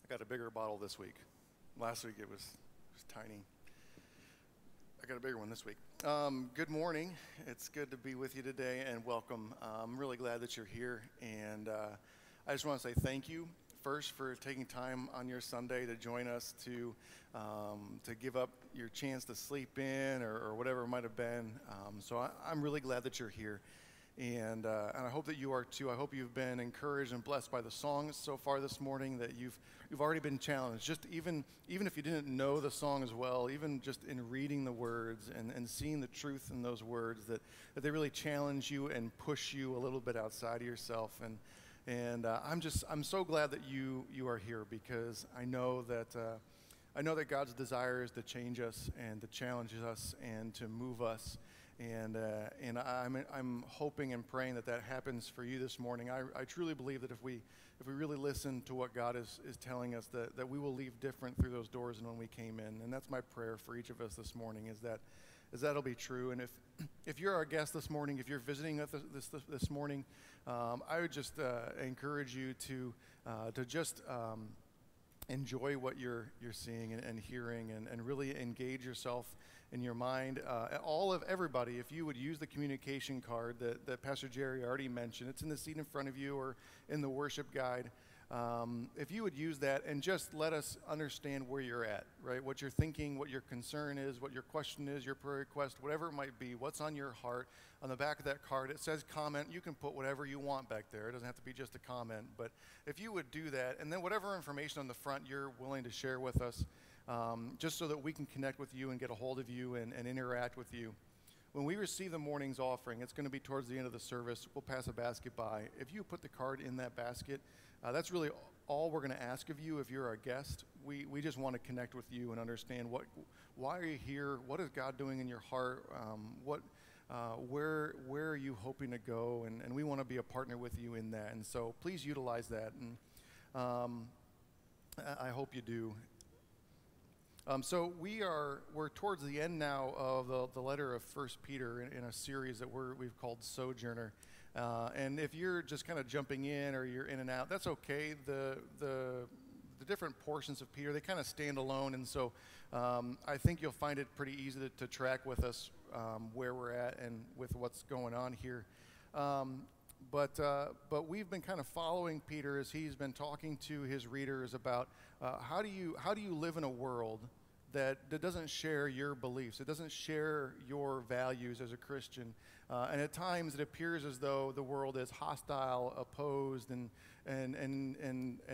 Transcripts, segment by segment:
I got a bigger bottle this week. Last week it was tiny. I got a bigger one this week. Good morning. It's good to be with you today, and welcome. I'm really glad that you're here, and I just want to say thank you first for taking time on your Sunday to join us to give up your chance to sleep in or whatever it might have been. So I'm really glad that you're here. And I hope that you are too. I hope you've been encouraged and blessed by the songs so far this morning, that you've already been challenged. Just even if you didn't know the song as well, even just in reading the words and seeing the truth in those words, that they really challenge you and push you a little bit outside of yourself. And I'm so glad that you are here, because I know that God's desire is to change us and to challenge us and to move us. And I'm hoping and praying that happens for you this morning. I truly believe that if we really listen to what God is telling us, that we will leave different through those doors than when we came in. And that's my prayer for each of us this morning, is that'll be true. And if you're our guest this morning, if you're visiting us this morning, I would just encourage you to just enjoy what you're seeing and hearing, and really engage yourself in your mind. Everybody, if you would use the communication card that Pastor Jerry already mentioned, it's in the seat in front of you or in the worship guide. If you would use that and just let us understand where you're at, right? What you're thinking, what your concern is, what your question is, your prayer request, whatever it might be, what's on your heart. On the back of that card, it says comment. You can put whatever you want back there. It doesn't have to be just a comment. But if you would do that, and then whatever information on the front you're willing to share with us, just so that we can connect with you and get a hold of you and interact with you. When we receive the morning's offering, it's going to be towards the end of the service. We'll pass a basket by. If you put the card in that basket, that's really all we're going to ask of you if you're our guest. We just want to connect with you and understand why are you here? What is God doing in your heart? Where are you hoping to go? And we want to be a partner with you in that. And so please utilize that. And I hope you do. So we're towards the end now of the letter of 1 Peter in a series that we've called Sojourner. And if you're just kind of jumping in or you're in and out, that's okay. The different portions of Peter, they kind of stand alone, and so I think you'll find it pretty easy to track with us where we're at and with what's going on here. But we've been kind of following Peter as he's been talking to his readers about how do you live in a world that doesn't share your beliefs. It doesn't share your values as a Christian. And at times it appears as though the world is hostile, opposed, and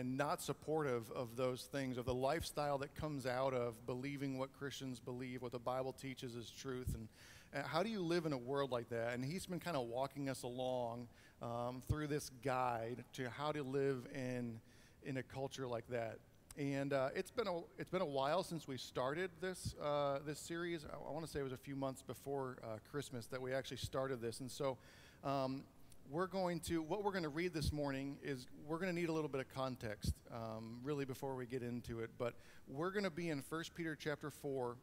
not supportive of those things, of the lifestyle that comes out of believing what Christians believe, what the Bible teaches is truth. And how do you live in a world like that? And he's been kind of walking us along through this guide to how to live in a culture like that. And it's been a while since we started this series. I want to say it was a few months before Christmas that we actually started this. And so what we're going to read this morning is we're going to need a little bit of context really before we get into it. But we're going to be in 1 Peter chapter 4,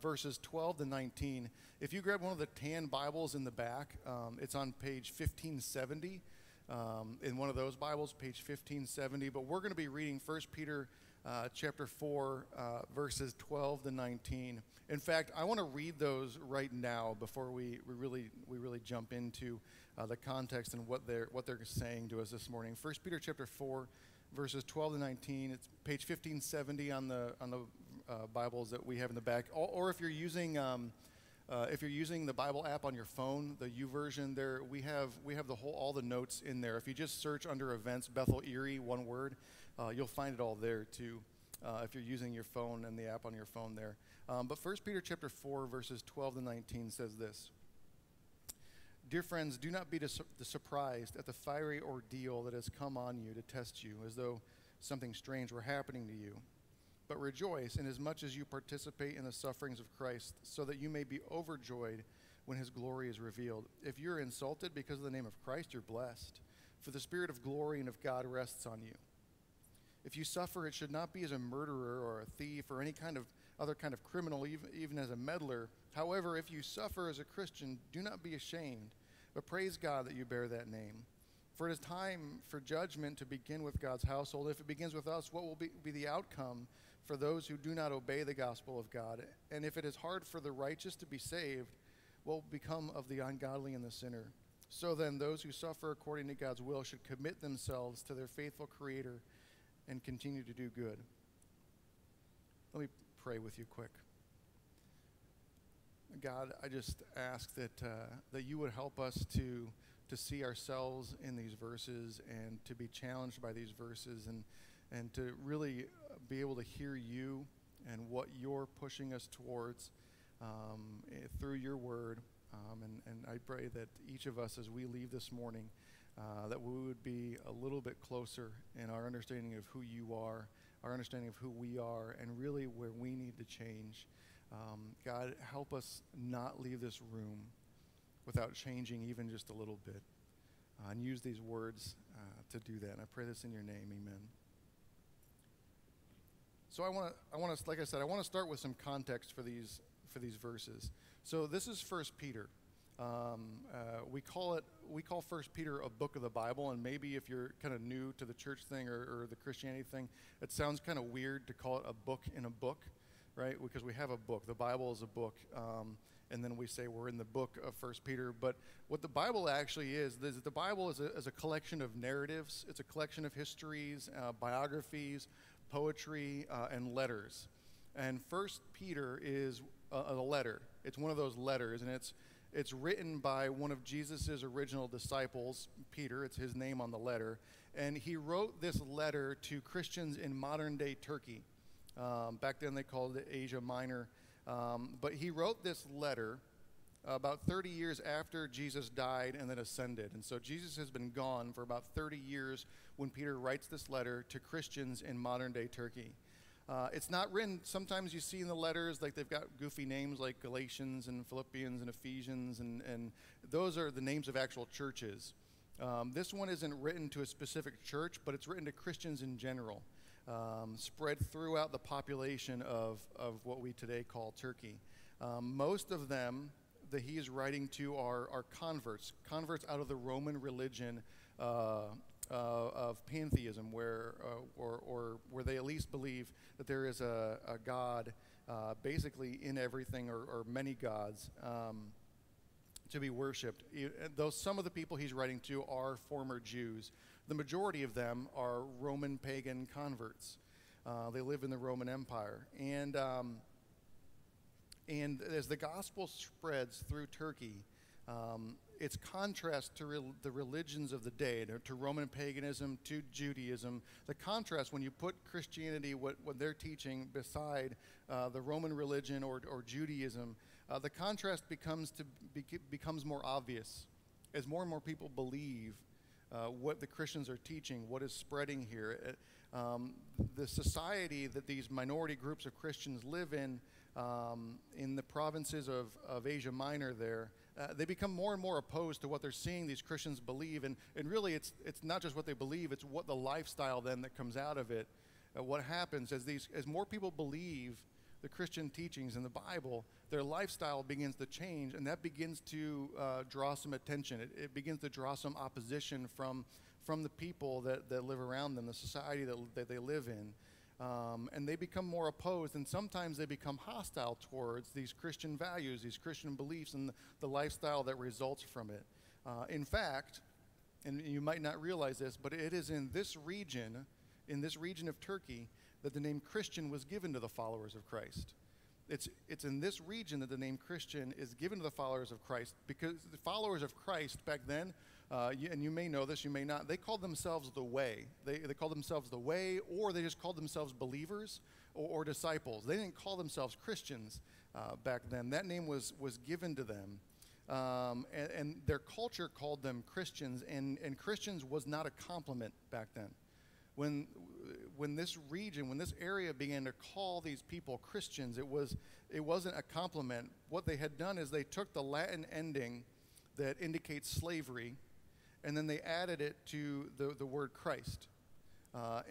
verses 12 to 19. If you grab one of the tan Bibles in the back, it's on page 1570. In one of those Bibles, page 1570. But we're going to be reading 1 Peter chapter 4, verses 12 to 19. In fact, I want to read those right now before we really jump into the context and what they're saying to us this morning. 1 Peter chapter 4, verses 12 to 19. It's page 1570 on the Bibles that we have in the back. Or if you're using the Bible app on your phone, the YouVersion, there we have all the notes in there. If you just search under events, Bethel, Erie, one word, you'll find it all there too. If you're using your phone and the app on your phone there. But 1 Peter chapter 4, verses 12 to 19 says this: Dear friends, do not be surprised at the fiery ordeal that has come on you to test you, as though something strange were happening to you. But rejoice inasmuch as you participate in the sufferings of Christ, so that you may be overjoyed when his glory is revealed. If you're insulted because of the name of Christ, you're blessed, for the Spirit of glory and of God rests on you. If you suffer, it should not be as a murderer or a thief or any other kind of criminal, even as a meddler. However, if you suffer as a Christian, do not be ashamed, but praise God that you bear that name. For it is time for judgment to begin with God's household. If it begins with us, what will be the outcome for those who do not obey the gospel of God? And if it is hard for the righteous to be saved, what will become of the ungodly and the sinner? So then, those who suffer according to God's will should commit themselves to their faithful Creator and continue to do good. Let me pray with you quick. God, I just ask that you would help us to see ourselves in these verses and to be challenged by these verses and to really be able to hear you and what you're pushing us towards through your word. And I pray that each of us, as we leave this morning, that we would be a little bit closer in our understanding of who you are, our understanding of who we are, and really where we need to change. God, help us not leave this room without changing even just a little bit. And use these words to do that. And I pray this in your name, amen. So I want to, like I said, I want to start with some context for these verses. So this is 1 Peter. We call 1 Peter a book of the Bible, and maybe if you're kind of new to the church thing or the Christianity thing, it sounds kind of weird to call it a book in a book, right? Because we have a book. The Bible is a book, and then we say we're in the book of 1 Peter. But what the Bible actually is the Bible is a collection of narratives. It's a collection of histories, biographies, poetry, and letters. And 1 Peter is a letter. It's one of those letters, and it's written by one of Jesus's original disciples, Peter. It's his name on the letter. And he wrote this letter to Christians in modern-day Turkey. Back then they called it Asia Minor. But he wrote this letter about 30 years after Jesus died and then ascended. And so Jesus has been gone for about 30 years when Peter writes this letter to Christians in modern-day Turkey. It's not written, sometimes you see in the letters, like they've got goofy names like Galatians and Philippians and Ephesians, and those are the names of actual churches. This one isn't written to a specific church, but it's written to Christians in general, spread throughout the population of what we today call Turkey. Most of them that he is writing to are converts out of the Roman religion of pantheism, where they at least believe that there is a God basically in everything, or many gods to be worshipped. Though some of the people he's writing to are former Jews, the majority of them are Roman pagan converts. They live in the Roman Empire. And as the gospel spreads through Turkey, its contrast to the religions of the day, to Roman paganism, to Judaism, the contrast when you put Christianity, what they're teaching, beside the Roman religion or Judaism, the contrast becomes more obvious as more and more people believe what the Christians are teaching, what is spreading here. The society that these minority groups of Christians live in the provinces of Asia Minor there, they become more and more opposed to what they're seeing these Christians believe. And really, it's not just what they believe, it's what the lifestyle then that comes out of it. What happens as more people believe the Christian teachings in the Bible, their lifestyle begins to change, and that begins to draw some attention. It begins to draw some opposition from the people that live around them, the society that they live in. And they become more opposed, and sometimes they become hostile towards these Christian values, these Christian beliefs, and the lifestyle that results from it. In fact, and you might not realize this, but it is in this region of Turkey, that the name Christian was given to the followers of Christ. It's in this region that the name Christian is given to the followers of Christ, because the followers of Christ back then, and you may know this, you may not, they called themselves the Way. They called themselves the Way, or they just called themselves believers or disciples. They didn't call themselves Christians back then. That name was given to them. And their culture called them Christians, and Christians was not a compliment back then. When this area began to call these people Christians, it wasn't a compliment. What they had done is they took the Latin ending that indicates slavery, and then they added it to the word Christ.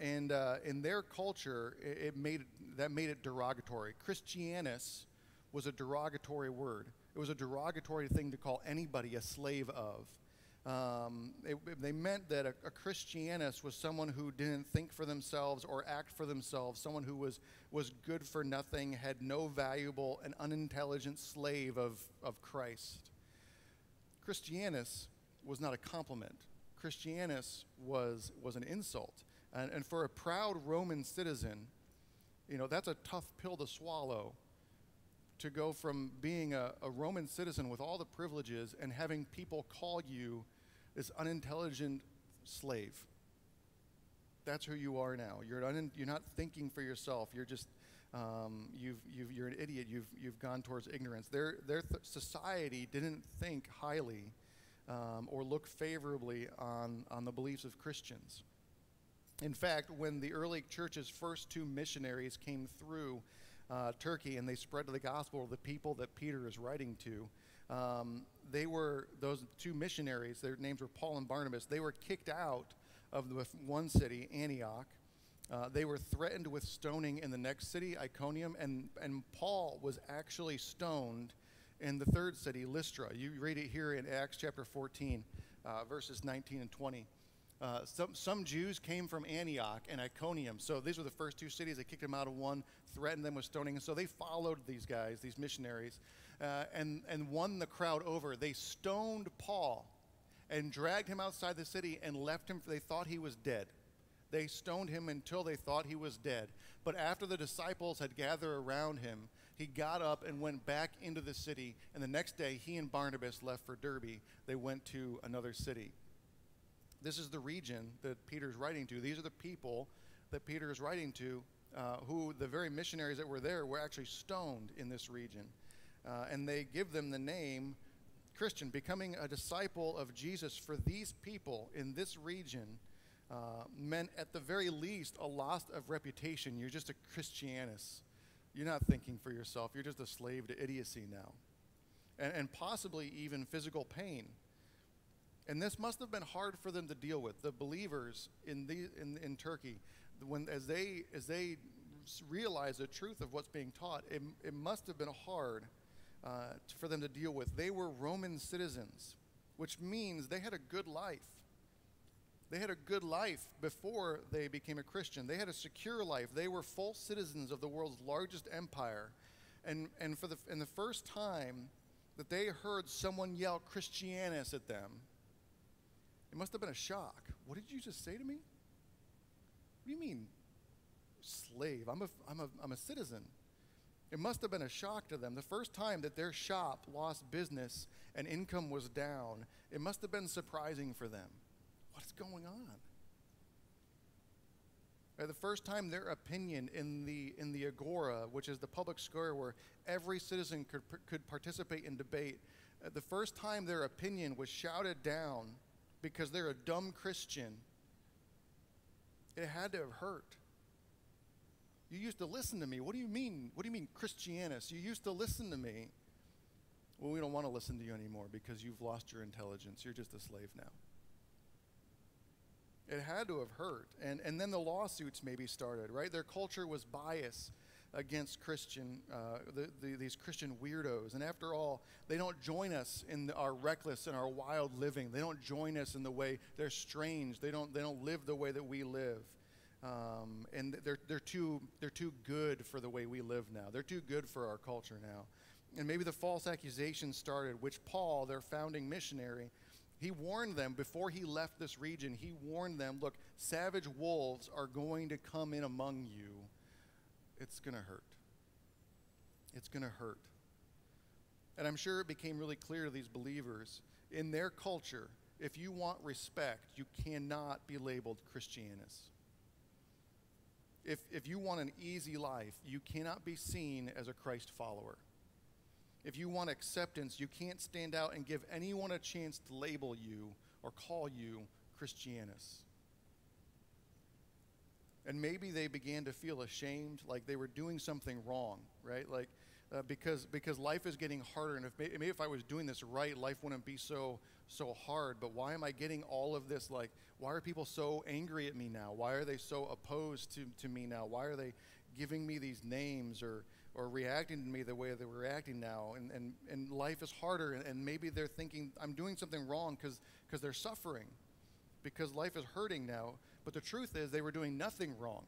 And in their culture, it made it derogatory. Christianus was a derogatory word. It was a derogatory thing to call anybody a slave of. They meant that a Christianus was someone who didn't think for themselves or act for themselves, someone who was good for nothing, had no valuable and unintelligent slave of Christ. Christianus was not a compliment. Christianus was an insult. And for a proud Roman citizen, that's a tough pill to swallow, to go from being a Roman citizen with all the privileges and having people call you this unintelligent slave. That's who you are now. You're not thinking for yourself. You're just you're an idiot. You've gone towards ignorance. Their society didn't think highly or look favorably on the beliefs of Christians. In fact, when the early church's first two missionaries came through Turkey and they spread the gospel to the people that Peter is writing to, those two missionaries, their names were Paul and Barnabas, they were kicked out of the one city, Antioch. They were threatened with stoning in the next city, Iconium, and Paul was actually stoned in the third city, Lystra. You read it here in Acts chapter 14, verses 19 and 20. Some Jews came from Antioch and Iconium. So these were the first two cities. They kicked them out of one, threatened them with stoning. And so they followed these guys, these missionaries, and won the crowd over. They stoned Paul and dragged him outside the city and left him. They thought he was dead. They stoned him until they thought he was dead. But after the disciples had gathered around him, he got up and went back into the city. And the next day, he and Barnabas left for Derbe. They went to another city. This is the region that Peter's writing to. These are the people that Peter is writing to, who the very missionaries that were there were actually stoned in this region. And they give them the name Christian. Becoming a disciple of Jesus for these people in this region meant at the very least a loss of reputation. You're just a Christianus. You're not thinking for yourself. You're just a slave to idiocy now. And possibly even physical pain. And this must have been hard for them to deal with. The believers in Turkey, as they realize the truth of what's being taught, it must have been hard for them to deal with. They were Roman citizens, which means they had a good life. They had a good life before they became a Christian. They had a secure life. They were full citizens of the world's largest empire. And in the first time that they heard someone yell Christianus at them, it must have been a shock. What did you just say to me? What do you mean, slave? I'm a citizen. It must have been a shock to them. The first time that their shop lost business and income was down, it must have been surprising for them. What's going on? The first time their opinion in the agora, which is the public square where every citizen could participate in debate, the first time their opinion was shouted down because they're a dumb Christian, it had to have hurt. You used to listen to me. What do you mean? What do you mean, Christianus? You used to listen to me. Well, we don't want to listen to you anymore because you've lost your intelligence. You're just a slave now. It had to have hurt. And then the lawsuits maybe started, right? Their culture was biased against these Christian weirdos. And after all, they don't join us in our reckless and our wild living. They don't join us in the way they're strange. They don't live the way that we live. And they're too good for the way we live now. They're too good for our culture now. And maybe the false accusations started, which Paul, their founding missionary, he warned them before he left this region. He warned them, look, savage wolves are going to come in among you. It's going to hurt. It's going to hurt. And I'm sure it became really clear to these believers, in their culture, if you want respect, you cannot be labeled Christianus. If you want an easy life, you cannot be seen as a Christ follower. If you want acceptance, you can't stand out and give anyone a chance to label you or call you Christianus. And maybe they began to feel ashamed, like they were doing something wrong, right? Like because life is getting harder, and maybe if I was doing this right, life wouldn't be so hard. But why am I getting all of this? Like, why are people so angry at me now? Why are they so opposed to me now? Why are they giving me these names? Or or reacting to me the way they're reacting now, and life is harder, and maybe they're thinking I'm doing something wrong because they're suffering, because life is hurting now. But the truth is they were doing nothing wrong.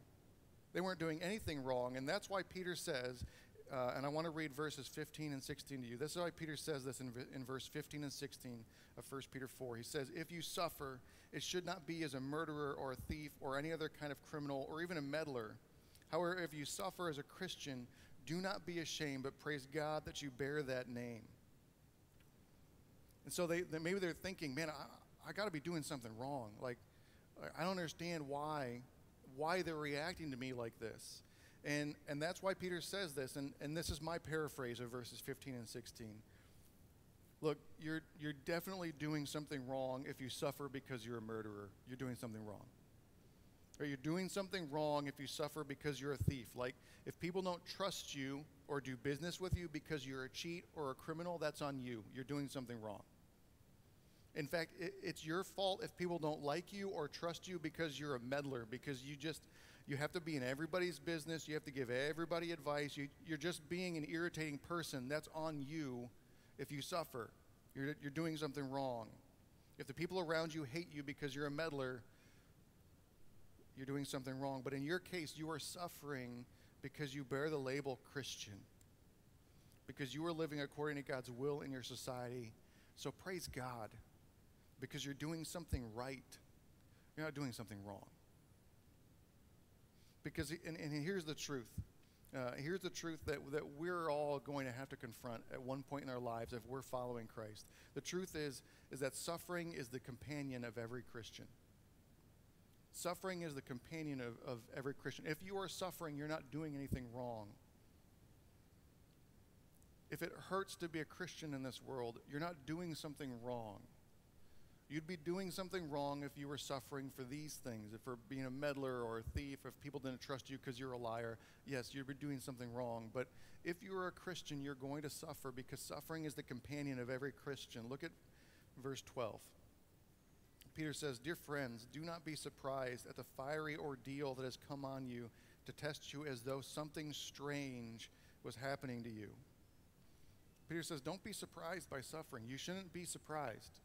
They weren't doing anything wrong, and that's why Peter says, and I want to read verses 15 and 16 to you. This is why Peter says this in verse 15 and 16 of 1 Peter 4. He says, if you suffer, it should not be as a murderer or a thief or any other kind of criminal or even a meddler. However, if you suffer as a Christian, do not be ashamed, but praise God that you bear that name. And so maybe they're thinking, man, I got to be doing something wrong. Like, I don't understand why they're reacting to me like this. And that's why Peter says this, and this is my paraphrase of verses 15 and 16. Look, you're definitely doing something wrong if you suffer because you're a murderer. You're doing something wrong. Or you're doing something wrong if you suffer because you're a thief. Like, if people don't trust you or do business with you because you're a cheat or a criminal, that's on you. You're doing something wrong. In fact, it's your fault if people don't like you or trust you because you're a meddler, because you have to be in everybody's business. You have to give everybody advice. You're just being an irritating person. That's on you if you suffer. You're doing something wrong. If the people around you hate you because you're a meddler, you're doing something wrong. But in your case, you are suffering because you bear the label Christian, because you are living according to God's will in your society. So praise God, because you're doing something right. You're not doing something wrong. Because, and here's the truth. Here's the truth that we're all going to have to confront at one point in our lives if we're following Christ. The truth is that suffering is the companion of every Christian. Suffering is the companion of every Christian. If you are suffering, you're not doing anything wrong. If it hurts to be a Christian in this world, you're not doing something wrong. You'd be doing something wrong if you were suffering for these things, if for being a meddler or a thief, if people didn't trust you because you're a liar. Yes, you'd be doing something wrong. But if you're a Christian, you're going to suffer, because suffering is the companion of every Christian. Look at verse 12. Peter says, dear friends, do not be surprised at the fiery ordeal that has come on you to test you as though something strange was happening to you. Peter says, don't be surprised by suffering. You shouldn't be surprised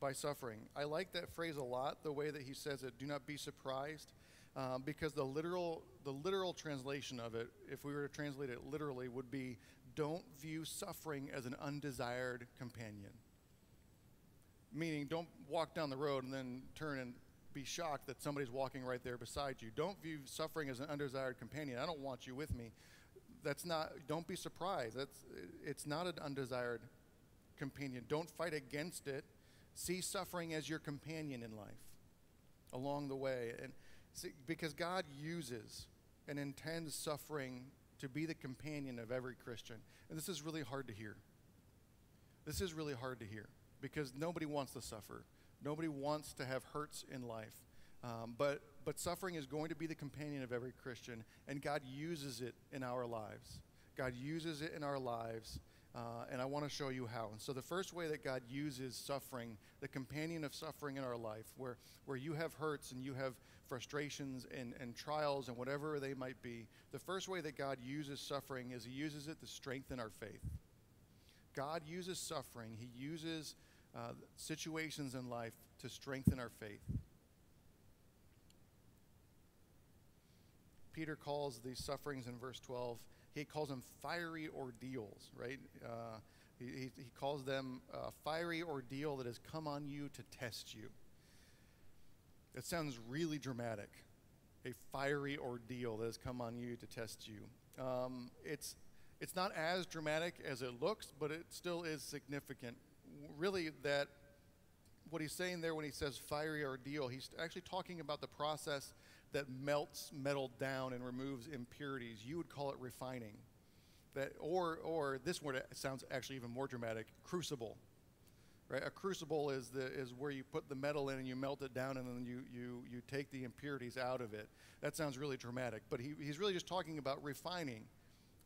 by suffering. I like that phrase a lot, the way that he says it, do not be surprised, because the literal translation of it, if we were to translate it literally, would be, don't view suffering as an undesired companion. Meaning, don't walk down the road and then turn and be shocked that somebody's walking right there beside you. Don't view suffering as an undesired companion. I don't want you with me. Don't be surprised. It's not an undesired companion. Don't fight against it. See suffering as your companion in life along the way. And see, because God uses and intends suffering to be the companion of every Christian. And this is really hard to hear. This is really hard to hear, because nobody wants to suffer. Nobody wants to have hurts in life. But suffering is going to be the companion of every Christian, and God uses it in our lives. God uses it in our lives, and I want to show you how. And so the first way that God uses suffering, the companion of suffering in our life, where you have hurts and you have frustrations and trials and whatever they might be, the first way that God uses suffering is he uses it to strengthen our faith. God uses suffering. He uses situations in life to strengthen our faith. Peter calls these sufferings in verse 12, he calls them fiery ordeals, right? He calls them a fiery ordeal that has come on you to test you. It sounds really dramatic, a fiery ordeal that has come on you to test you. It's not as dramatic as it looks, but it still is significant. Really, that what he's saying there when he says fiery ordeal, he's actually talking about the process that melts metal down and removes impurities. You would call it refining. Or this word sounds actually even more dramatic, crucible. Right? A crucible is where you put the metal in and you melt it down, and then you take the impurities out of it. That sounds really dramatic, but he's really just talking about refining,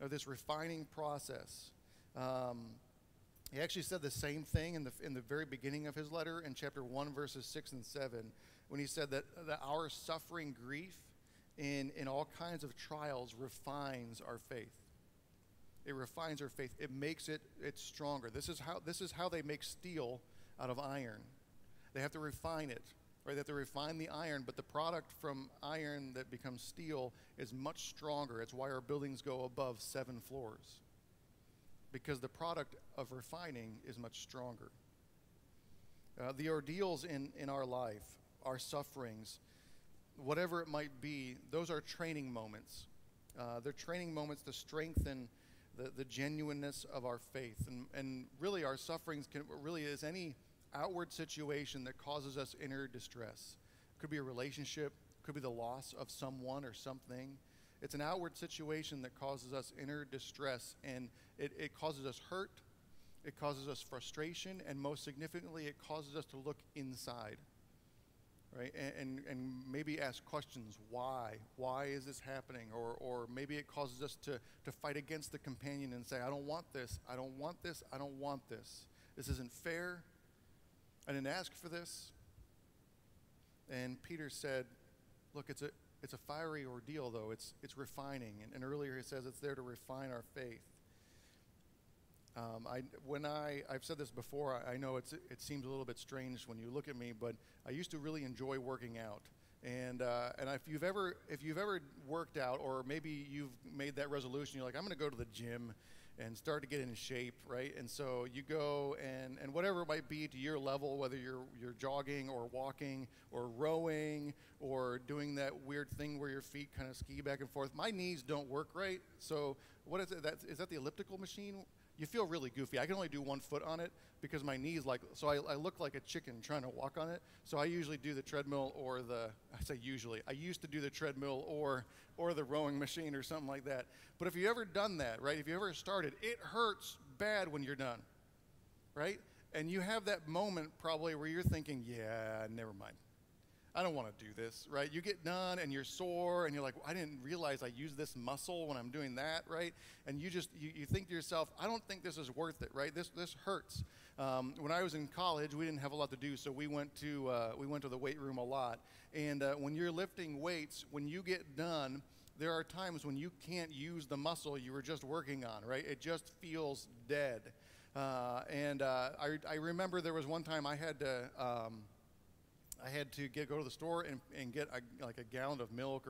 or this refining process. He actually said the same thing in the very beginning of his letter in chapter 1, verses 6 and 7, when he said that our suffering grief in all kinds of trials refines our faith. It refines our faith. It makes it stronger. This is how they make steel out of iron. They have to refine it, right? They have to refine the iron, but the product from iron that becomes steel is much stronger. It's why our buildings go above 7 floors, because the product of refining is much stronger. The ordeals in our life, our sufferings, whatever it might be, those are training moments. They're training moments to strengthen the genuineness of our faith. And really our sufferings really is any outward situation that causes us inner distress. It could be a relationship, could be the loss of someone or something. It's an outward situation that causes us inner distress, and it causes us hurt, it causes us frustration, and most significantly, it causes us to look inside, right? And maybe ask questions, why? Why is this happening? Or maybe it causes us to fight against the companion and say, I don't want this, I don't want this, I don't want this. This isn't fair. I didn't ask for this. And Peter said, look, it's a fiery ordeal, though. It's refining. And earlier he says it's there to refine our faith. I've said this before, I know it seems a little bit strange when you look at me, but I used to really enjoy working out. And if you've ever worked out, or maybe you've made that resolution, you're like, I'm going to go to the gym and start to get in shape, right? And so you go and whatever it might be to your level, whether you're jogging or walking or rowing or doing that weird thing where your feet kind of ski back and forth. My knees don't work right, so what is it? Is that the elliptical machine? You feel really goofy. I can only do one foot on it because my knees so I look like a chicken trying to walk on it. So I usually do the treadmill I used to do the treadmill or the rowing machine or something like that. But if you've ever done that, right, if you ever started, it hurts bad when you're done, right? And you have that moment probably where you're thinking, yeah, never mind. I don't want to do this, right? You get done and you're sore and you're like, I didn't realize I used this muscle when I'm doing that, right? And you think to yourself, I don't think this is worth it, right? This hurts. When I was in college, we didn't have a lot to do, so we went to the weight room a lot. And when you're lifting weights, when you get done, there are times when you can't use the muscle you were just working on, right? It just feels dead. I remember there was one time I had to go to the store and get a gallon of milk,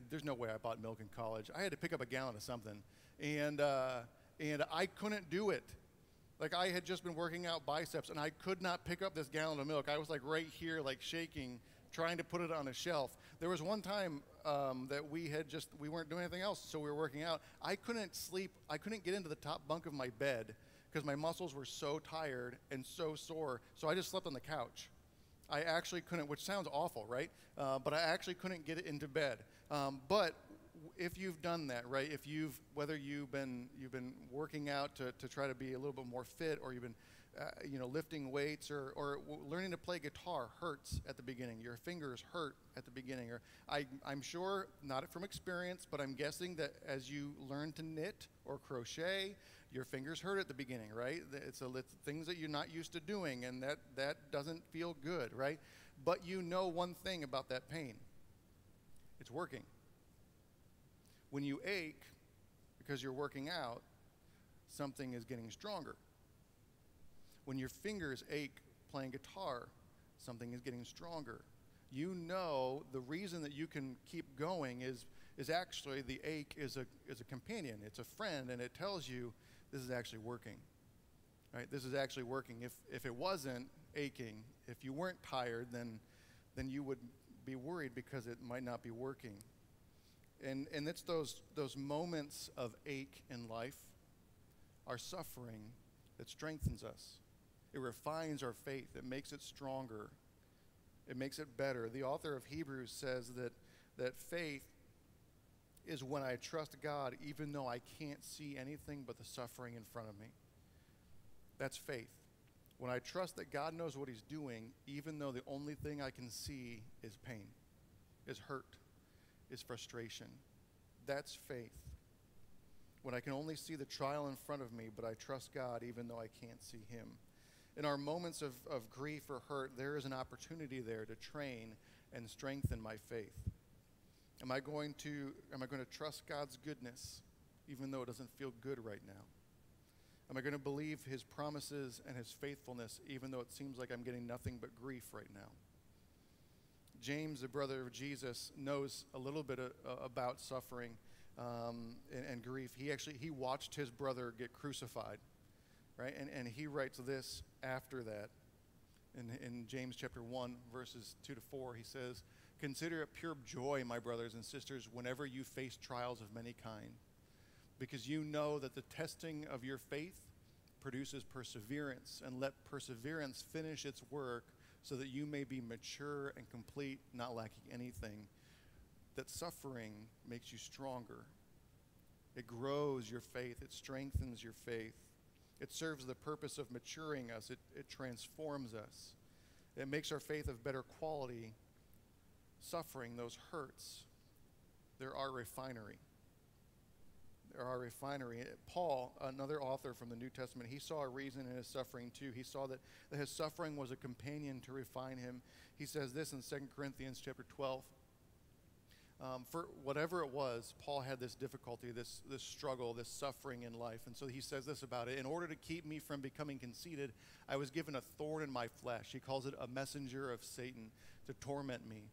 there's no way I bought milk in college. I had to pick up a gallon of something, and I couldn't do it. Like, I had just been working out biceps, and I could not pick up this gallon of milk. I was like right here, like shaking, trying to put it on a shelf. There was one time that we weren't doing anything else, so we were working out. I couldn't sleep. I couldn't get into the top bunk of my bed because my muscles were so tired and so sore, so I just slept on the couch. I actually couldn't, which sounds awful, right? But I actually couldn't get it into bed. But if you've done that, right? Whether you've been working out to try to be a little bit more fit, or you've been, lifting weights, or learning to play guitar hurts at the beginning. Your fingers hurt at the beginning. Or I'm sure, not from experience, but I'm guessing that as you learn to knit or crochet, your fingers hurt at the beginning, right? It's things that you're not used to doing, and that doesn't feel good, right? But you know one thing about that pain. It's working. When you ache because you're working out, something is getting stronger. When your fingers ache playing guitar, something is getting stronger. You know the reason that you can keep going is actually the ache is a companion. It's a friend, and it tells you this is actually working, right? This is actually working. If it wasn't aching, if you weren't tired, then you would be worried because it might not be working. And it's those moments of ache in life, our suffering, that strengthens us. It refines our faith. It makes it stronger. It makes it better. The author of Hebrews says that faith is when I trust God even though I can't see anything but the suffering in front of me. That's faith. When I trust that God knows what he's doing, even though the only thing I can see is pain, is hurt, is frustration. That's faith. When I can only see the trial in front of me, but I trust God even though I can't see him. In our moments of grief or hurt, there is an opportunity there to train and strengthen my faith. Am I going to trust God's goodness even though it doesn't feel good right now? Am I going to believe his promises and his faithfulness, even though it seems like I'm getting nothing but grief right now? James, the brother of Jesus, knows a little bit about suffering and grief. He watched his brother get crucified, right? And he writes this after that. In James chapter 1, verses 2 to 4, he says, "Consider it pure joy, my brothers and sisters, whenever you face trials of many kind, because you know that the testing of your faith produces perseverance, and let perseverance finish its work, so that you may be mature and complete, not lacking anything. That suffering makes you stronger. It grows your faith. It strengthens your faith. It serves the purpose of maturing us. It transforms us. It makes our faith of better quality. Suffering, those hurts, they're our refinery. They're our refinery." Paul, another author from the New Testament, he saw a reason in his suffering too. He saw that his suffering was a companion to refine him. He says this in 2 Corinthians chapter 12. For whatever it was, Paul had this difficulty, this struggle, this suffering in life. And so he says this about it: "In order to keep me from becoming conceited, I was given a thorn in my flesh." He calls it a messenger of Satan to torment me.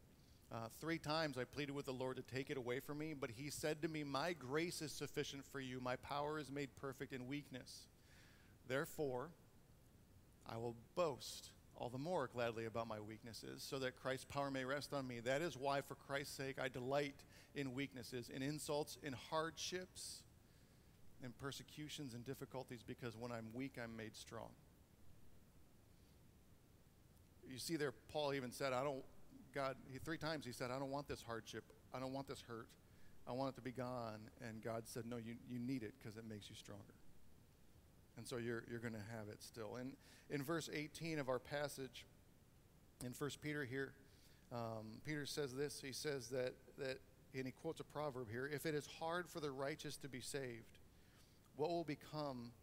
3 times I pleaded with the Lord to take it away from me, but he said to me, "My grace is sufficient for you. My power is made perfect in weakness. Therefore, I will boast all the more gladly about my weaknesses, so that Christ's power may rest on me. That is why, for Christ's sake, I delight in weaknesses, in insults, in hardships, in persecutions and difficulties, because when I'm weak, I'm made strong." You see there, Paul even said, God, 3 times he said, "I don't want this hardship. I don't want this hurt. I want it to be gone." And God said, "No, you need it because it makes you stronger." And so you're going to have it still. And in verse 18 of our passage, in 1 Peter here, Peter says this. He says that, and he quotes a proverb here: "If it is hard for the righteous to be saved, what will become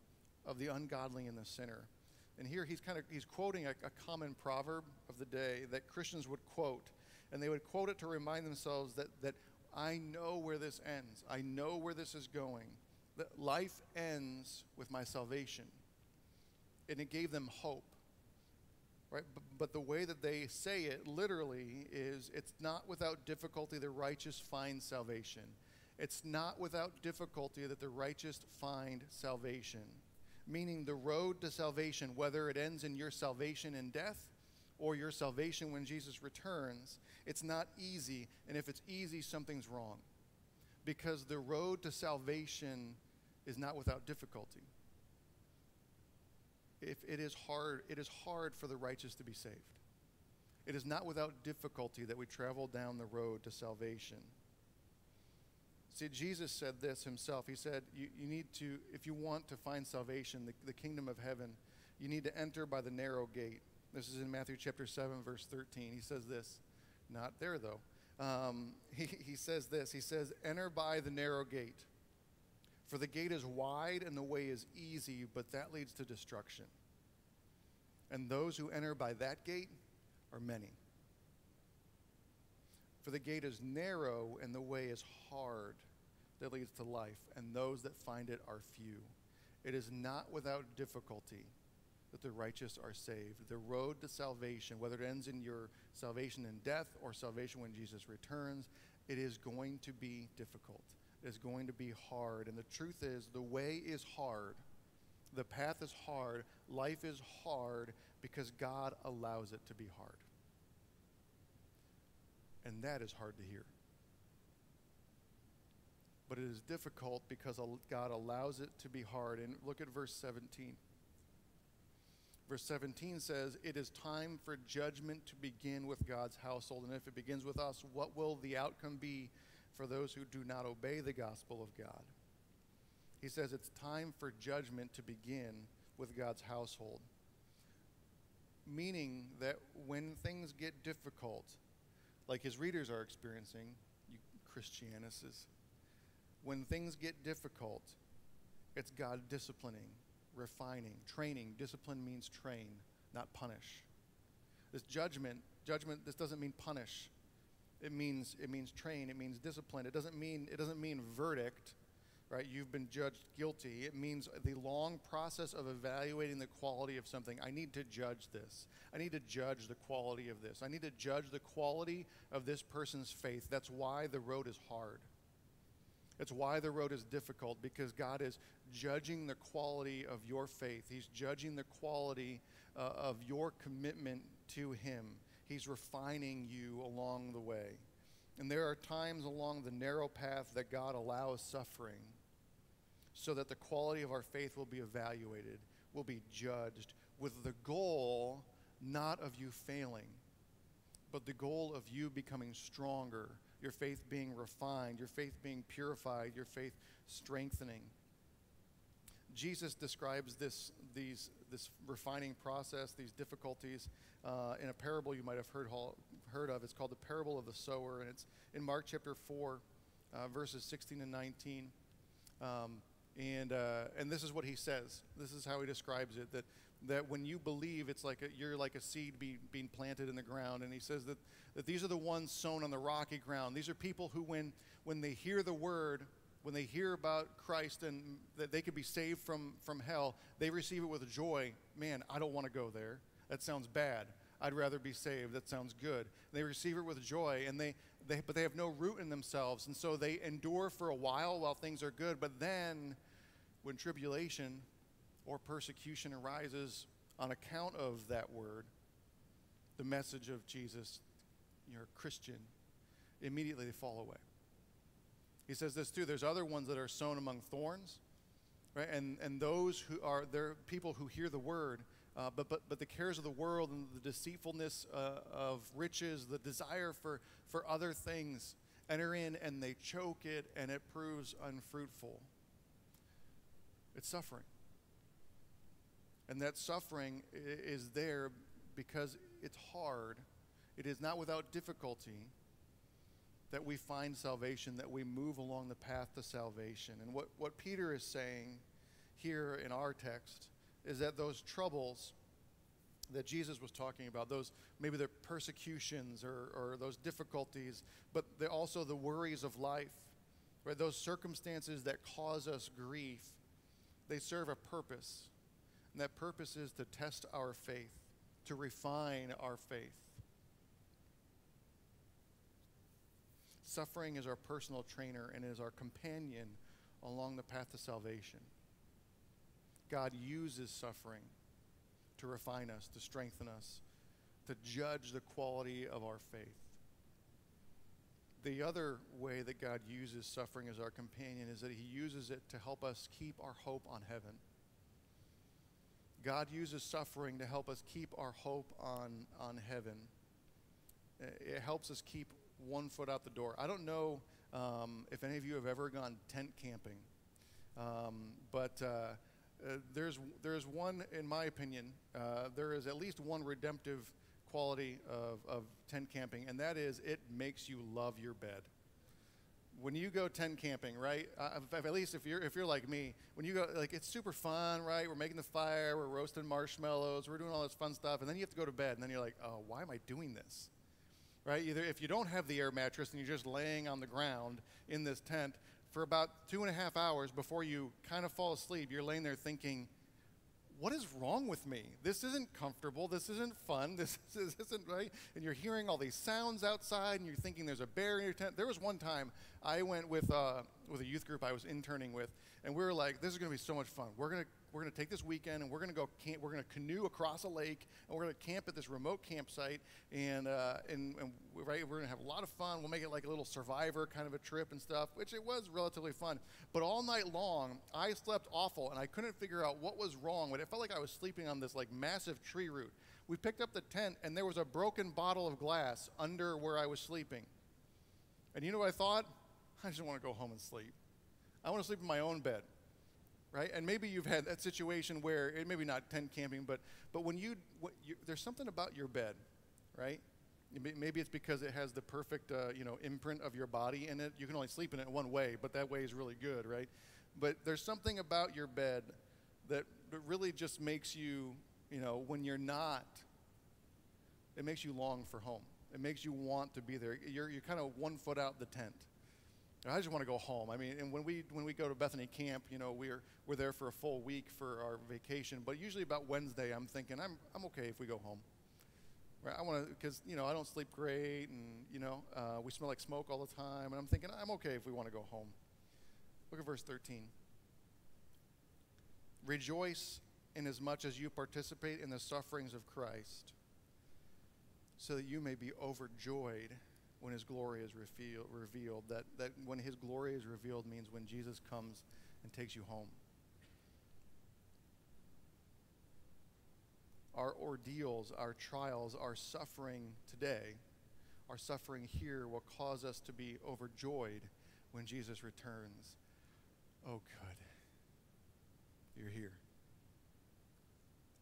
of the ungodly and the sinner?" And here he's quoting a common proverb of the day that Christians would quote, and they would quote it to remind themselves that I know where this ends. I know where this is going. That life ends with my salvation. And it gave them hope, right? But the way that they say it literally is, it's not without difficulty the righteous find salvation. It's not without difficulty that the righteous find salvation. Meaning the road to salvation, whether it ends in your salvation in death or your salvation when Jesus returns, it's not easy. And if it's easy, something's wrong. Because the road to salvation is not without difficulty. If it is hard for the righteous to be saved. It is not without difficulty that we travel down the road to salvation. See, Jesus said this himself. He said, you need to, if you want to find salvation, the kingdom of heaven, you need to enter by the narrow gate. This is in Matthew chapter 7, verse 13. He says this. Not there, though. He says this. He says, "Enter by the narrow gate. For the gate is wide and the way is easy, but that leads to destruction. And those who enter by that gate are many. For the gate is narrow and the way is hard that leads to life, and those that find it are few. It is not without difficulty that the righteous are saved." The road to salvation, whether it ends in your salvation in death or salvation when Jesus returns, it is going to be difficult. It is going to be hard. And the truth is, the way is hard. The path is hard. Life is hard because God allows it to be hard. And that is hard to hear. But it is difficult because God allows it to be hard. And look at verse 17. Verse 17 says, "It is time for judgment to begin with God's household. And if it begins with us, what will the outcome be for those who do not obey the gospel of God?" He says it's time for judgment to begin with God's household. Meaning that when things get difficult, like his readers are experiencing, you Christianuses, when things get difficult, it's God disciplining, refining, training. Discipline means train, not punish. This judgment, this doesn't mean punish. It means train, it means discipline. It doesn't mean verdict. right? You've been judged guilty. It means the long process of evaluating the quality of something. I need to judge this. I need to judge the quality of this. I need to judge the quality of this person's faith. That's why the road is hard. It's why the road is difficult, because God is judging the quality of your faith. He's judging the quality of your commitment to Him. He's refining you along the way. And there are times along the narrow path that God allows suffering so that the quality of our faith will be evaluated, will be judged, with the goal not of you failing, but the goal of you becoming stronger, your faith being refined, your faith being purified, your faith strengthening. Jesus describes this refining process, these difficulties, in a parable you might have heard of. It's called the parable of the sower, and it's in Mark chapter 4, verses 16 and 19. And this is what he says. This is how he describes it, that when you believe, it's like you're like a seed being planted in the ground. And he says that these are the ones sown on the rocky ground. These are people who, when they hear the word, when they hear about Christ and that they could be saved from hell, they receive it with joy. Man, I don't want to go there. That sounds bad. I'd rather be saved. That sounds good. They receive it with joy, and but they have no root in themselves, and so they endure for a while things are good. But then, when tribulation or persecution arises on account of that word, the message of Jesus, you're a Christian, immediately they fall away. He says this too. There's other ones that are sown among thorns, right? And those who are, they're people who hear the word, but the cares of the world and the deceitfulness of riches, the desire for other things enter in, and they choke it, and it proves unfruitful. It's suffering. And that suffering is there because it's hard. It is not without difficulty that we find salvation, that we move along the path to salvation. And what Peter is saying here in our text is that those troubles that Jesus was talking about, those maybe they're persecutions or those difficulties, but they're also the worries of life, right? Those circumstances that cause us grief, they serve a purpose. And that purpose is to test our faith, to refine our faith. Suffering is our personal trainer and is our companion along the path to salvation. God uses suffering to refine us, to strengthen us, to judge the quality of our faith. The other way that God uses suffering as our companion is that He uses it to help us keep our hope on heaven. God uses suffering to help us keep our hope on heaven. It helps us keep one foot out the door. I don't know if any of you have ever gone tent camping, but there's one, in my opinion, there is at least one redemptive quality of tent camping, and that is it makes you love your bed. When you go tent camping, right? At least if you're like me, when you go, like, it's super fun, right? We're making the fire, we're roasting marshmallows, we're doing all this fun stuff, and then you have to go to bed, and then you're like, oh, why am I doing this? Right? Either if you don't have the air mattress and you're just laying on the ground in this tent for about 2.5 hours before you kind of fall asleep, you're laying there thinking, what is wrong with me? This isn't comfortable. This isn't fun. This isn't right. And you're hearing all these sounds outside, and you're thinking there's a bear in your tent. There was one time I went with a youth group I was interning with, and we were like, this is going to be so much fun. We're gonna take this weekend, and we're gonna go camp. We're gonna canoe across a lake, and we're gonna camp at this remote campsite, and right, we're gonna have a lot of fun. We'll make it like a little Survivor kind of a trip and stuff, which it was relatively fun. But all night long, I slept awful, and I couldn't figure out what was wrong. But it felt like I was sleeping on this like massive tree root. We picked up the tent, and there was a broken bottle of glass under where I was sleeping. And you know what I thought? I just want to go home and sleep. I want to sleep in my own bed. Right? And maybe you've had that situation where, it maybe not tent camping, but when there's something about your bed, right? Maybe it's because it has the perfect, imprint of your body in it. You can only sleep in it one way, but that way is really good, right? But there's something about your bed that really just makes you, when you're not, it makes you long for home. It makes you want to be there. You're kind of 1 foot out the tent. I just want to go home. I mean, and when we go to Bethany camp, we're there for a full week for our vacation. But usually about Wednesday, I'm thinking I'm okay if we go home. Right? I want to, because I don't sleep great, and we smell like smoke all the time, and I'm thinking I'm okay if we want to go home. Look at verse 13. Rejoice inasmuch as you participate in the sufferings of Christ, so that you may be overjoyed when his glory is revealed. That when his glory is revealed means when Jesus comes and takes you home. Our ordeals, our trials, our suffering today, our suffering here will cause us to be overjoyed when Jesus returns. Oh, good. You're here.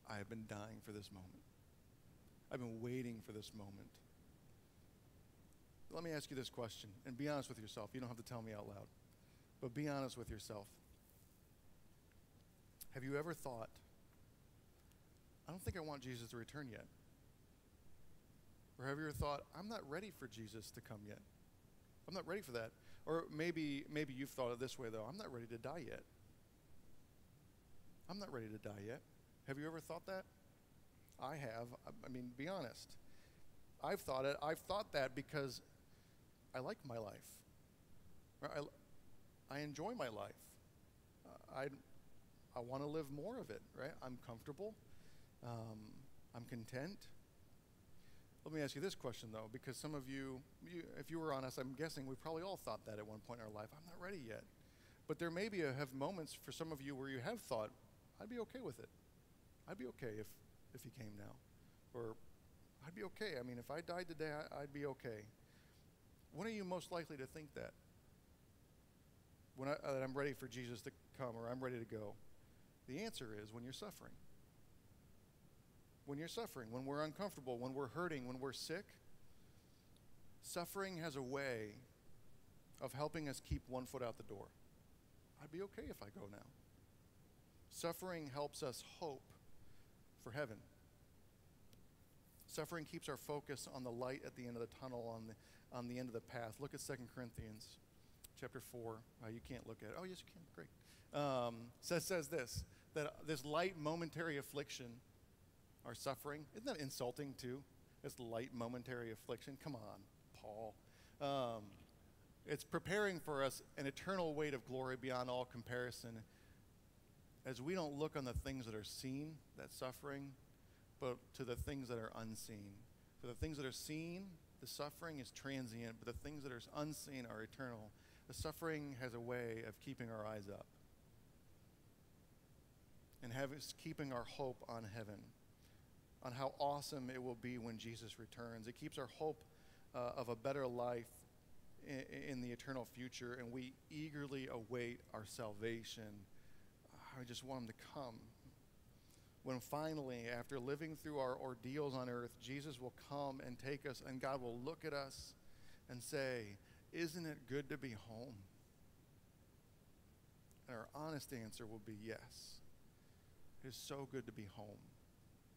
I have been dying for this moment. I've been waiting for this moment. Let me ask you this question, and be honest with yourself. You don't have to tell me out loud, but be honest with yourself. Have you ever thought, I don't think I want Jesus to return yet? Or have you ever thought, I'm not ready for Jesus to come yet? I'm not ready for that. Or maybe you've thought it this way, though. I'm not ready to die yet. I'm not ready to die yet. Have you ever thought that? I have. I mean, be honest. I've thought it. I've thought that because I like my life. I enjoy my life. I want to live more of it, right? I'm comfortable. I'm content. Let me ask you this question, though, because some of you, if you were honest, I'm guessing we probably all thought that at one point in our life. I'm not ready yet. But there may have moments for some of you where you have thought, I'd be okay with it. I'd be okay if he came now. Or I'd be okay. I mean, if I died today, I'd be okay. When are you most likely to think that? That I'm ready for Jesus to come, or I'm ready to go? The answer is when you're suffering. When you're suffering, when we're uncomfortable, when we're hurting, when we're sick. Suffering has a way of helping us keep one foot out the door. I'd be okay if I go now. Suffering helps us hope for heaven. Suffering keeps our focus on the light at the end of the tunnel, on the end of the path. Look at 2 Corinthians chapter 4. You can't look at it. Oh, yes, you can. Great. Says this, that this light momentary affliction, our suffering, isn't that insulting too? This light momentary affliction. Come on, Paul. It's preparing for us an eternal weight of glory beyond all comparison, as we don't look on the things that are seen, that suffering, but to the things that are unseen. For the things that are seen, the suffering is transient, but the things that are unseen are eternal. The suffering has a way of keeping our eyes up and keeping our hope on heaven, on how awesome it will be when Jesus returns. It keeps our hope of a better life in the eternal future, and we eagerly await our salvation. I just want him to come. When finally, after living through our ordeals on earth, Jesus will come and take us, and God will look at us and say, isn't it good to be home? And our honest answer will be yes. It is so good to be home.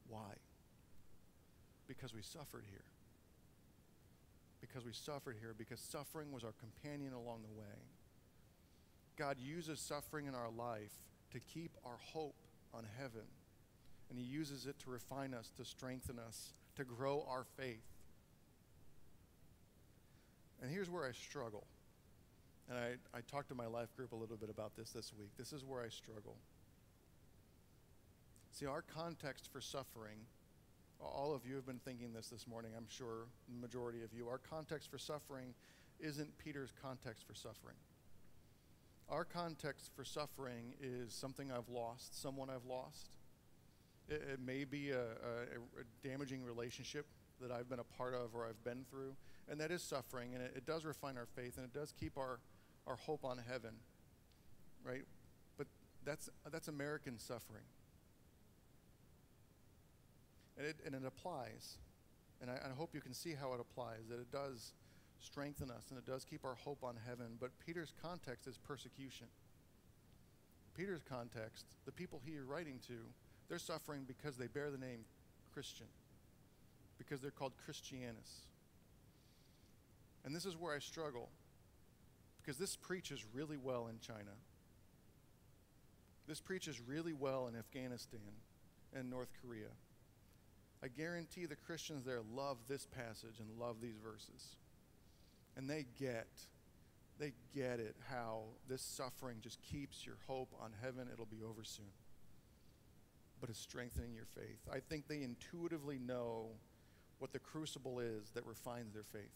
Why? Because we suffered here. Because we suffered here, because suffering was our companion along the way. God uses suffering in our life to keep our hope on heaven. And he uses it to refine us, to strengthen us, to grow our faith. And here's where I struggle. And I talked to my life group a little bit about this week. This is where I struggle. See, our context for suffering, all of you have been thinking this morning, I'm sure, the majority of you. Our context for suffering isn't Peter's context for suffering. Our context for suffering is something I've lost, someone I've lost. It may be a damaging relationship that I've been a part of or I've been through, and that is suffering, and it does refine our faith, and it does keep our hope on heaven, right? But that's American suffering. And it applies, and I hope you can see how it applies, that it does strengthen us, and it does keep our hope on heaven. But Peter's context is persecution. Peter's context, the people he is writing to, they're suffering because they bear the name Christian, because they're called Christianus. And this is where I struggle, Because this preaches really well in China. This preaches really well in Afghanistan and North Korea. I guarantee the Christians there love this passage and love these verses. And they get it, how this suffering just keeps your hope on heaven. It'll be over soon. But it's strengthening your faith. I think they intuitively know what the crucible is that refines their faith.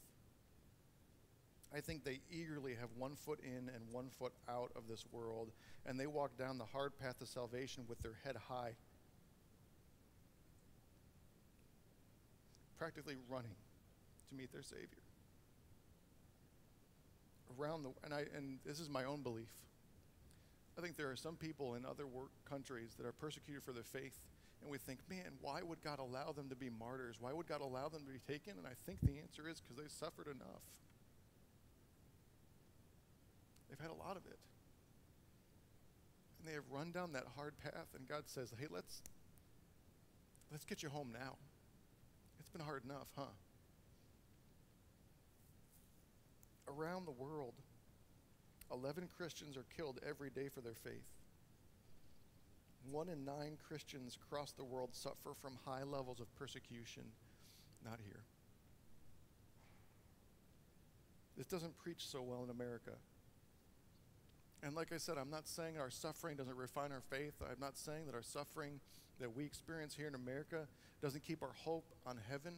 I think they eagerly have one foot in and one foot out of this world, and they walk down the hard path of salvation with their head high, practically running to meet their Savior. And this is my own belief. I think there are some people in other countries that are persecuted for their faith, and we think, man, why would God allow them to be martyrs? Why would God allow them to be taken? And I think the answer is because they suffered enough. They've had a lot of it. And they have run down that hard path, and God says, hey, let's get you home now. It's been hard enough, huh? Around the world, 11 Christians are killed every day for their faith. 1 in 9 Christians across the world suffer from high levels of persecution. Not here. This doesn't preach so well in America. And like I said, I'm not saying our suffering doesn't refine our faith. I'm not saying that our suffering that we experience here in America doesn't keep our hope on heaven.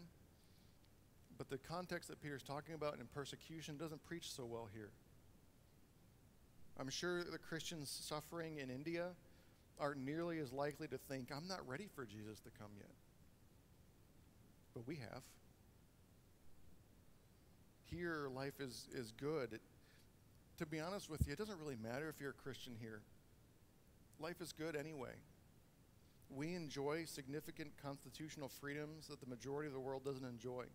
But the context that Peter's talking about in persecution doesn't preach so well here. I'm sure the Christians suffering in India aren't nearly as likely to think, I'm not ready for Jesus to come yet. But we have. Here, life is good. To be honest with you, it doesn't really matter if you're a Christian here. Life is good anyway. We enjoy significant constitutional freedoms that the majority of the world doesn't enjoy.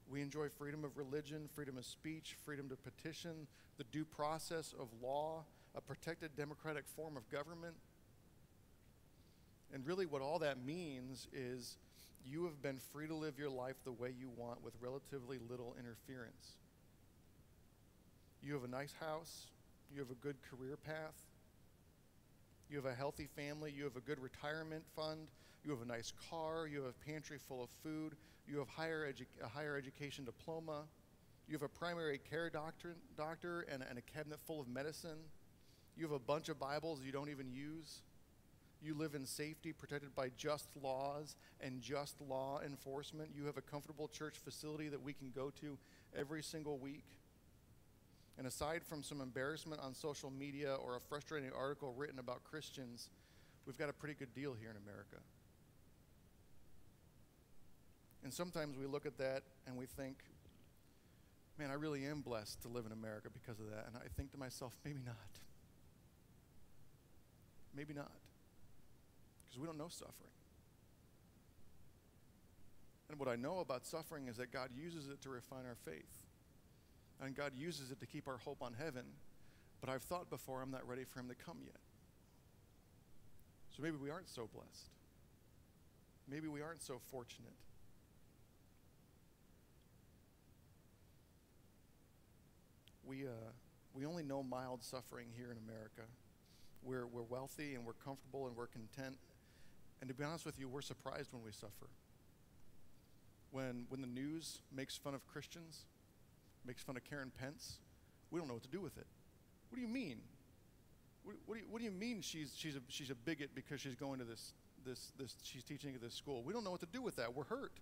We enjoy freedom of religion, freedom of speech, freedom to petition, the due process of law, a protected democratic form of government. And really what all that means is you have been free to live your life the way you want with relatively little interference. You have a nice house, you have a good career path, you have a healthy family, you have a good retirement fund, you have a nice car, you have a pantry full of food, you have a higher education diploma, you have a primary care doctor and a cabinet full of medicine, you have a bunch of Bibles you don't even use, you live in safety protected by just laws and just law enforcement, you have a comfortable church facility that we can go to every single week. And aside from some embarrassment on social media or a frustrating article written about Christians, we've got a pretty good deal here in America. And sometimes we look at that and we think, man, I really am blessed to live in America because of that. And I think to myself, maybe not. Maybe not. Because we don't know suffering. And what I know about suffering is that God uses it to refine our faith. And God uses it to keep our hope on heaven. But I've thought before, I'm not ready for him to come yet. So maybe we aren't so blessed. Maybe we aren't so fortunate. We only know mild suffering here in America. We're wealthy and we're comfortable and we're content. And to be honest with you, we're surprised when we suffer. When the news makes fun of Christians, makes fun of Karen Pence, we don't know what to do with it. What do you mean? What do you mean she's a bigot because she's going to this she's teaching at this school? We don't know what to do with that. We're hurt.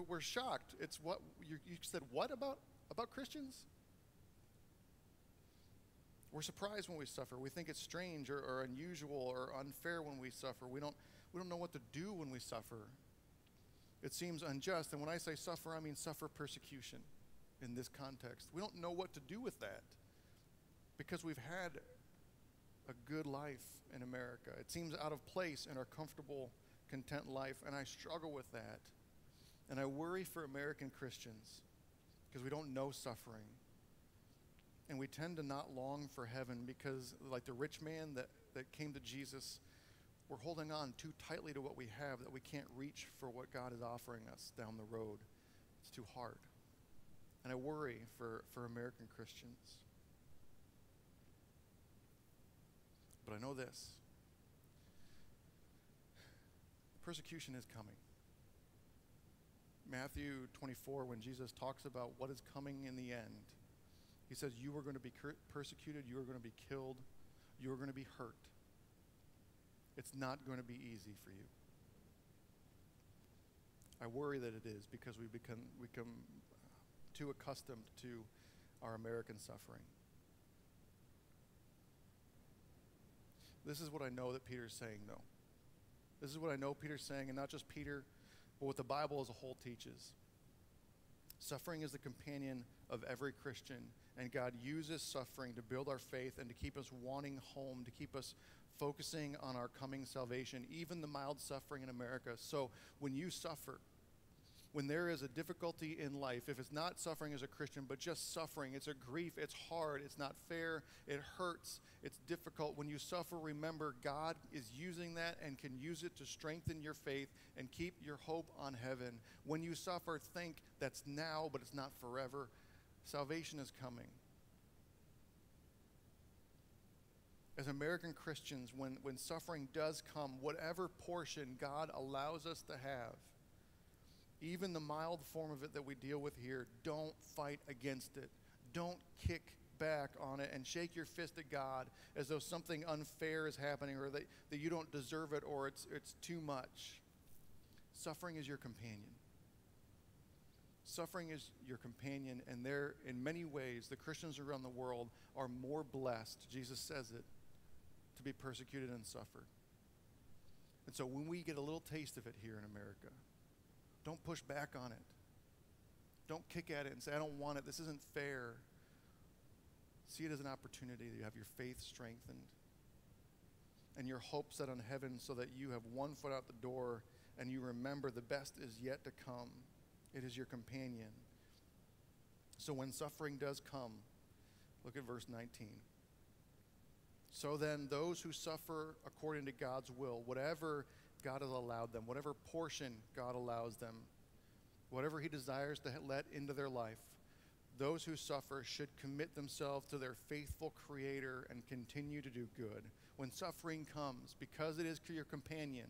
we're shocked. It's what you said. What about Christians? We're surprised when we suffer. We think it's strange or unusual or unfair when we suffer. We don't know what to do when we suffer. It seems unjust. And when I say suffer, I mean suffer persecution in this context. We don't know what to do with that because we've had a good life in America. It seems out of place in our comfortable, content life, and I struggle with that. And I worry for American Christians because we don't know suffering. And we tend to not long for heaven because, like the rich man that came to Jesus, we're holding on too tightly to what we have that we can't reach for what God is offering us down the road. It's too hard. And I worry for American Christians. know this. Persecution is coming. Matthew 24, when Jesus talks about what is coming in the end, he says, you are going to be persecuted, you are going to be killed, you are going to be hurt. It's not going to be easy for you. I worry that it is because we become too accustomed to our American suffering. This is what I know that Peter's saying, though. This is what I know Peter's saying, and not just Peter, but what the Bible as a whole teaches. Suffering is the companion of every Christian, and God uses suffering to build our faith and to keep us wanting home, to keep us focusing on our coming salvation, even the mild suffering in America. So when you suffer, when there is a difficulty in life, if it's not suffering as a Christian, but just suffering, it's a grief, it's hard, it's not fair, it hurts, it's difficult. When you suffer, remember God is using that and can use it to strengthen your faith and keep your hope on heaven. When you suffer, think that's now, but it's not forever. Salvation is coming. As American Christians, when suffering does come, whatever portion God allows us to have, even the mild form of it that we deal with here, don't fight against it. Don't kick back on it and shake your fist at God as though something unfair is happening or that you don't deserve it or it's too much. Suffering is your companion. Suffering is your companion, and there, in many ways, the Christians around the world are more blessed, Jesus says it, to be persecuted and suffer. And so when we get a little taste of it here in America, don't push back on it. Don't kick at it and say, I don't want it. This isn't fair. See it as an opportunity to have your faith strengthened and your hope set on heaven so that you have one foot out the door and you remember the best is yet to come. It is your companion. So when suffering does come, look at verse 19. So then those who suffer according to God's will, whatever God has allowed them, whatever portion God allows them, whatever he desires to let into their life, those who suffer should commit themselves to their faithful Creator and continue to do good. When suffering comes, because it is your companion,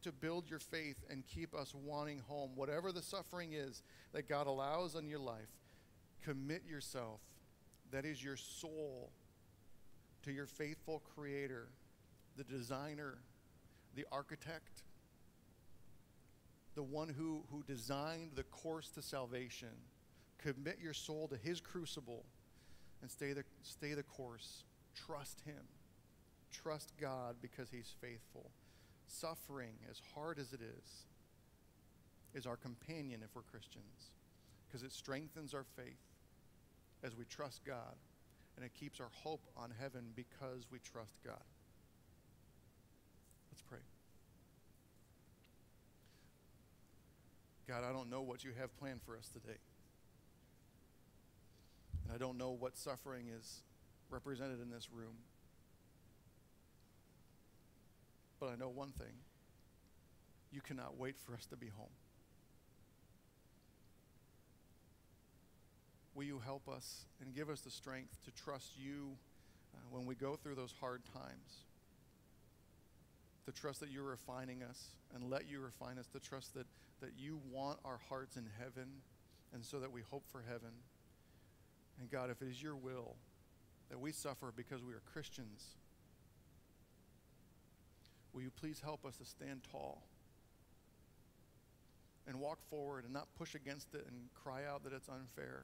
to build your faith and keep us wanting home, whatever the suffering is that God allows in your life, commit yourself, that is your soul, to your faithful Creator, the designer, the architect, the one who designed the course to salvation. Commit your soul to his crucible and stay the course. Trust him. Trust God because he's faithful. Suffering, as hard as it is our companion if we're Christians, because it strengthens our faith as we trust God, and it keeps our hope on heaven because we trust God. Let's pray. God, I don't know what you have planned for us today. And I don't know what suffering is represented in this room. But I know one thing. You cannot wait for us to be home. Will you help us and give us the strength to trust you when we go through those hard times? To trust that you're refining us and let you refine us. To trust that you want our hearts in heaven and so that we hope for heaven. And God, if it is your will that we suffer because we are Christians, will you please help us to stand tall and walk forward and not push against it and cry out that it's unfair,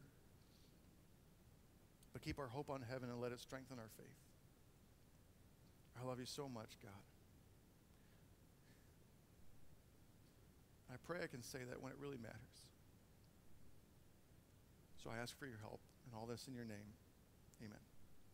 but keep our hope on heaven and let it strengthen our faith. I love you so much, God. I pray I can say that when it really matters. So I ask for your help and all this in your name. Amen.